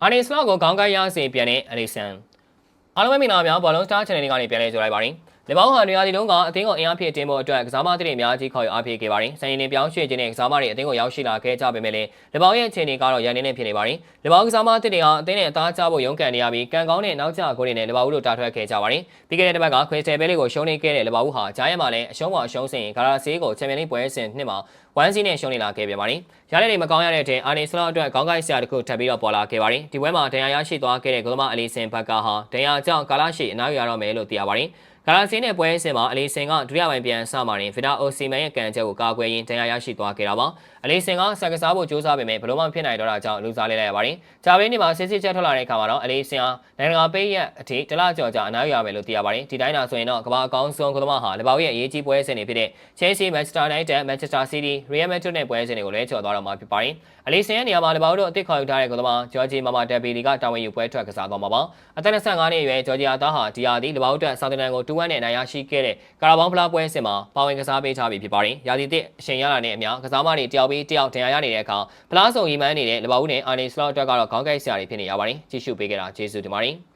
အာနီစလောက်ကိုခေါင်းကိုက်ရစေပြန်တဲ့အလီဆန်အားလုံးပဲမင်္ဂလာပါဘောလုံးစတား channel လေးကနေပြန်လဲကြိုလိုက်ပါရစေ။လေဘောင်းဟာနေရာဒီလုံးကအသင်းကိုအင်အားဖြည့်တင်ဖို့အတွက်ကစားမသစ်တွေအများကြီးခေါ်ယူအားပေးခဲ့ပါတယ်။စံရင်တင်ပြောင်းရွှေ့ခြင်းနဲ့ကစားမတွေအသင်းကိုရောက်ရှိလာခဲ့ကြပေမဲ့လည်းလေဘောင်းရဲ့အခြေအနေကတော့ရန်နေနေဖြစ်နေပါတယ်။လေဘောင်းကစားမသစ်တွေဟာအသင်းနဲ့အသားကျဖို့ရုန်းကန်နေရပြီးကံကောင်းတဲ့နောက်ကျဂိုးတွေနဲ့လေဘောင်းတို့တာထွက်ခဲ့ကြပါတယ်။ပြီးခဲ့တဲ့တစ်ပတ်ကခွေစတယ်ဘဲလေးကိုရှုံးနေခဲ့တဲ့လေဘောင်းဟာဂျားရဲမှာလည်းအရှုံးပေါ်အရှုံးစင်ဂါရာဆေးကိုချန်ပီယံလိပွဲစဉ်နှစ်မှာ1စီနဲ့ရှုံးနေလာခဲ့ပြန်ပါတယ်။ရတဲ့တွေမကောင်းရတဲ့အချိန်အာနီစလောက်အတွက်ခေါင်းကိုက်ဆရာတစ်ခုထပ်ပြီးတော့ပေါ်လာခဲ့ပါတယ်။ဒီပွဲမှာဒဏ်ရာရရှိသွားခဲ့တဲ့ဂိုးသမားအလီဆင်ဘတ်ကာဟာဒဏ်ရာကြောင့်ကာလာရှိအနားယူရတော့မယ်လို့သိရပါတယ်။ဂါလာစီနဲ့ပွဲစဉ်မှာအလီဆင်ကဒုတိယပိုင်းပြန်စမှာရင်ဗီတာအိုစီမန်ရဲ့ကံချက်ကိုကာကွယ်ရင်းဒဏ်ရာရရှိသွားခဲ့တာပါ။အလီဆင်ကဆက်ကစားဖို့ကြိုးစားပေမဲ့ဘယ်လိုမှဖြစ်နိုင်တော့တာကြောင့်လူစားလဲလိုက်ရပါတယ်။ဂျာဗင်းဒီမှာစစ်စစ်ချက်ထွက်လာတဲ့အခါမှာတော့အလီဆင်ဟာနိုင်ငံတကာပေးရက်အထိတလကျော်ကြာအနားယူရမယ်လို့သိရပါတယ်။ဒီတိုင်းသာဆိုရင်တော့ကမ္ဘာအကောင်းဆုံးဂိုးသမားဟာလေဘောင်ရဲ့အရေးကြီးပွဲစဉ်တွေဖြစ်တဲ့ Chelsea, Manchester United, Manchester City, Real Madrid နဲ့ပွဲစဉ်တွေကိုလဲကျော်သွားတော့မှာဖြစ်ပါတယ်။အလီဆင်ရဲ့နေရာမှာလေဘောင်တို့အသစ်ခေါ်ယူထားတဲ့ဂိုးသမားဂျော်ဂျီမာမာတက်ဘီလီကတာဝန်ယူပွဲထွက်ကစားသွားမှာပါ။အသက်25နှစ်အရွယ်ဂျော်ဂျီယာသားဟာဒီယာဒီလေဘောင်အတွက်ဆောင်းတန်ကို2-1နဲ့နိုင်ရရှိခဲ့တဲ့ကာရာဘောင်းဖလားပွဲစဉ်မှာပါဝင်ကစားပေးထားပြီးဖြစ်ပါတယ်။ရာသီသစ်အချိန်ရလာတဲ့အမျှကစားမတွေတယောက်ပြီးတယောက်ဒဏ်ရာရနေတဲ့အခါဖလားစုံရီမန်းနေတဲ့လေဘောင်နဲ့အာနီစလောက်အတွက်ကတော့ခေါင်းကိုက်ဆရာတွေဖြစ်နေရပါတယ်။ကြည့်ရှုပေးကြတာကျေးဇူးတင်ပါတယ်။